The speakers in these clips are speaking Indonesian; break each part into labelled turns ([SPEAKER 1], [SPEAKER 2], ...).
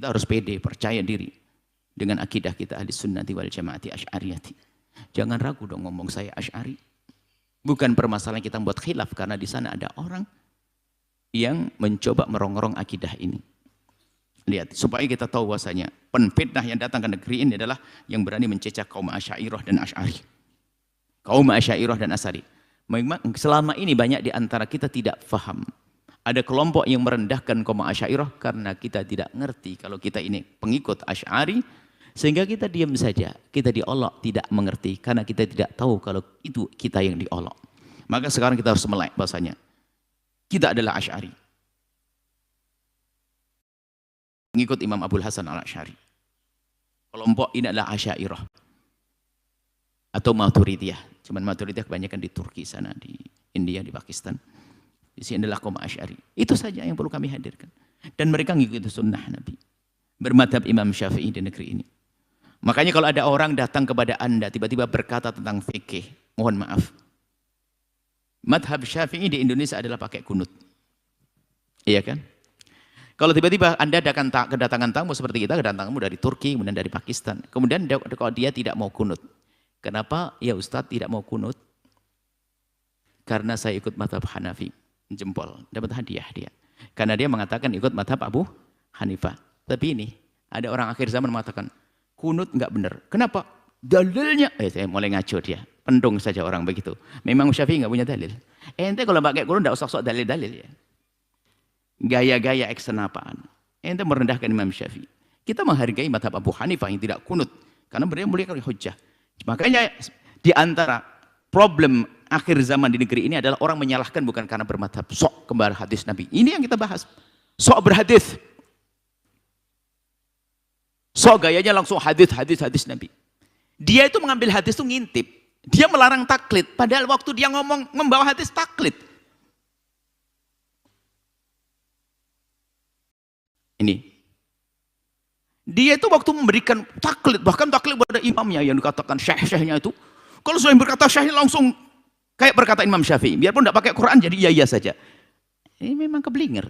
[SPEAKER 1] kita harus pede, percaya diri dengan akidah kita ahli sunnati wal jamaati asy'ariyati. Jangan ragu dong ngomong saya Asy'ari. Bukan permasalahan kita membuat khilaf, karena di sana ada orang yang mencoba merongrong akidah ini. Lihat, supaya kita tahu bahwasanya penfitnah yang datang ke negeri ini adalah yang berani mencecah kaum Asy'ariyah dan Asy'ari. Kaum Asy'ariyah dan Asy'ari. Memang selama ini banyak di antara kita tidak faham. Ada kelompok yang merendahkan kaum Asy'ariyah karena kita tidak ngerti kalau kita ini pengikut Asy'ari, sehingga kita diam saja. Kita diolok, tidak mengerti karena kita tidak tahu kalau itu kita yang diolok. Maka sekarang kita harus melek bahasanya kita adalah Asy'ari. Pengikut Imam Abul Hasan al-Asy'ari. Kelompok ini adalah Asy'ariyah atau Maturidiyah. Cuman Maturidiyah kebanyakan di Turki sana, di India, di Pakistan. Di sini adalah kaum Asy'ari. Itu saja yang perlu kami hadirkan. Dan mereka mengikuti sunnah Nabi. Bermadhab Imam Syafi'i di negeri ini. Makanya kalau ada orang datang kepada Anda tiba-tiba berkata tentang fikih, mohon maaf. Madhab Syafi'i di Indonesia adalah pakai kunut. Iya kan? Kalau tiba-tiba Anda kedatangan tamu seperti kita, kedatangan tamu dari Turki, kemudian dari Pakistan. Kemudian kalau dia tidak mau kunut. Kenapa? Ya Ustadz tidak mau kunut. Karena saya ikut madhab Hanafi. Jempol, dapat hadiah dia. Karena dia mengatakan ikut madhab Abu Hanifah. Tapi ini, ada orang akhir zaman mengatakan, kunut enggak benar. Kenapa? Dalilnya, saya mulai ngaco dia. Pendung saja orang begitu. Memang Syafi'i enggak punya dalil. Ente kalau pakai kunut enggak usah sok dalil-dalil ya. Gaya-gaya eksenapaan. Ente merendahkan Imam Syafi'i. Kita menghargai madhab Abu Hanifah yang tidak kunut. Karena beliau mulia hujjah. Makanya di antara problem akhir zaman di negeri ini adalah orang menyalahkan bukan karena bermadhab. Sok kembar hadis Nabi. Ini yang kita bahas. Sok berhadis. Sok gayanya langsung hadis Nabi. Dia itu mengambil hadis itu ngintip. Dia melarang taklid. Padahal waktu dia ngomong membawa hadis taklid. Ini. Dia itu waktu memberikan taklid, bahkan taklid pada imamnya yang dikatakan syekh-syekhnya itu. Kalau sudah berkata syekh langsung kayak berkata Imam Syafi'i. Biarpun tidak pakai Quran jadi iya-iya saja. Ini memang keblinger.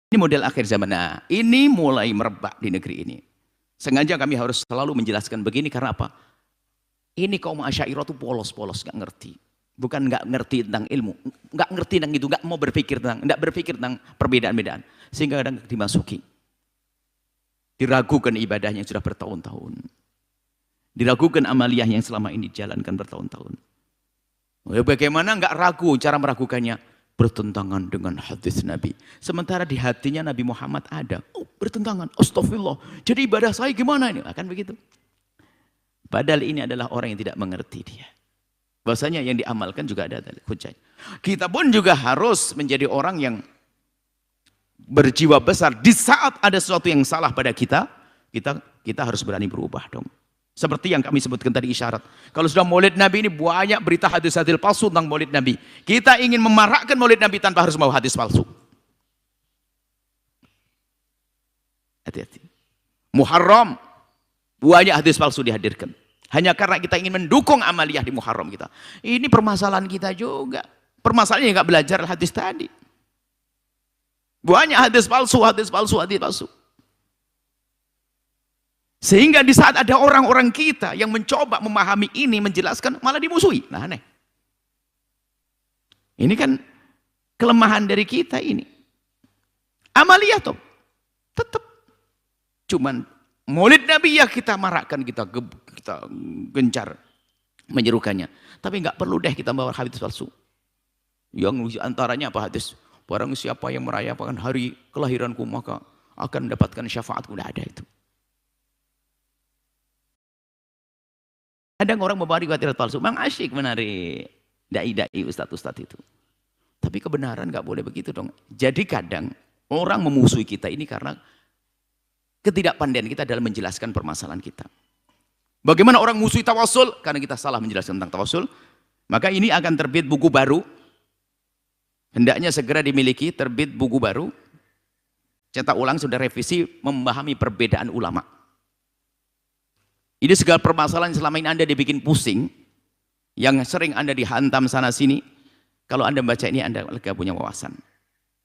[SPEAKER 1] Ini model akhir zaman. Nah, ini mulai merebak di negeri ini. Sengaja kami harus selalu menjelaskan begini karena apa? Ini kaum Asy'ariyah itu polos-polos, nggak ngerti. Bukan nggak ngerti tentang ilmu, nggak ngerti tentang itu, nggak mau berpikir tentang perbedaan-bedaan, sehingga kadang dimasuki, diragukan ibadahnya yang sudah bertahun-tahun, diragukan amaliyah yang selama ini dijalankan bertahun-tahun. Bagaimana nggak ragu cara meragukannya? Bertentangan dengan hadis Nabi. Sementara di hatinya Nabi Muhammad ada, bertentangan, astagfirullah. Jadi ibadah saya gimana ini? Akan begitu. Padahal ini adalah orang yang tidak mengerti dia. Bahwasanya yang diamalkan juga ada hujjah. Kita pun juga harus menjadi orang yang berjiwa besar. Di saat ada sesuatu yang salah pada kita harus berani berubah dong. Seperti yang kami sebutkan tadi isyarat. Kalau sudah maulid Nabi ini banyak berita hadis-hadis palsu tentang maulid Nabi. Kita ingin memarakkan maulid Nabi tanpa harus membawa hadis palsu. Hati-hati. Muharram, banyak hadis palsu dihadirkan. Hanya karena kita ingin mendukung amaliyah di Muharram kita. Ini permasalahan kita juga. Permasalahannya nggak belajar hadis tadi. Banyak hadis palsu. Sehingga di saat ada orang-orang kita yang mencoba memahami ini, menjelaskan, malah dimusuhi. Nah aneh. Ini kan kelemahan dari kita ini. Amaliyah toh. Tetap. Cuman maulid Nabi ya kita marakkan, kita gencar menyerukannya. Tapi nggak perlu deh kita bawa hadis palsu. Yang antaranya apa hadis? Barang siapa yang merayakan hari kelahiranku maka akan mendapatkan syafaatku. Tidak ada itu. Ada orang membawa riwayat palsu. Memang asyik menarik dai-dai ustadz-ustadz itu. Tapi kebenaran nggak boleh begitu dong. Jadi kadang orang memusuhi kita ini karena ketidakpandaian kita dalam menjelaskan permasalahan kita. Bagaimana orang musuhi tawasul? Karena kita salah menjelaskan tentang tawasul. Maka ini akan terbit buku baru. Hendaknya segera dimiliki, terbit buku baru. Cetak ulang, sudah revisi, memahami perbedaan ulama. Ini segala permasalahan selama ini Anda dibikin pusing, yang sering Anda dihantam sana sini. Kalau Anda baca ini, Anda lega punya wawasan.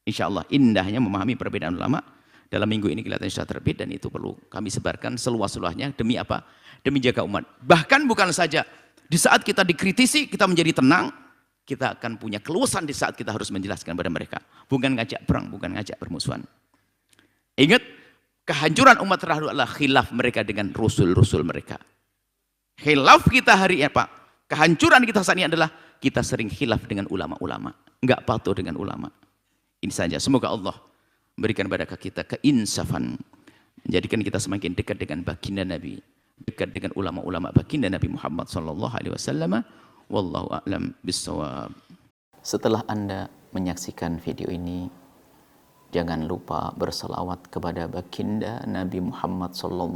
[SPEAKER 1] Insya Allah indahnya memahami perbedaan ulama. Dalam minggu ini kelihatannya sudah terbit dan itu perlu kami sebarkan seluas-luasnya. Demi apa? Demi jaga umat. Bahkan bukan saja di saat kita dikritisi, kita menjadi tenang, kita akan punya keluasan di saat kita harus menjelaskan kepada mereka. Bukan ngajak perang, bukan ngajak permusuhan. Ingat, kehancuran umat terdahulu adalah khilaf mereka dengan rasul-rasul mereka. Khilaf kita hari ini, Pak. Kehancuran kita saat ini adalah kita sering khilaf dengan ulama-ulama. Enggak patuh dengan ulama. Ini saja. Semoga Allah berikan kepada kita keinsafan. Menjadikan kita semakin dekat dengan baginda Nabi. Dekat dengan ulama-ulama baginda Nabi Muhammad SAW. Wallahu a'lam bissawab. Setelah Anda menyaksikan video ini, jangan lupa berselawat kepada baginda Nabi Muhammad SAW.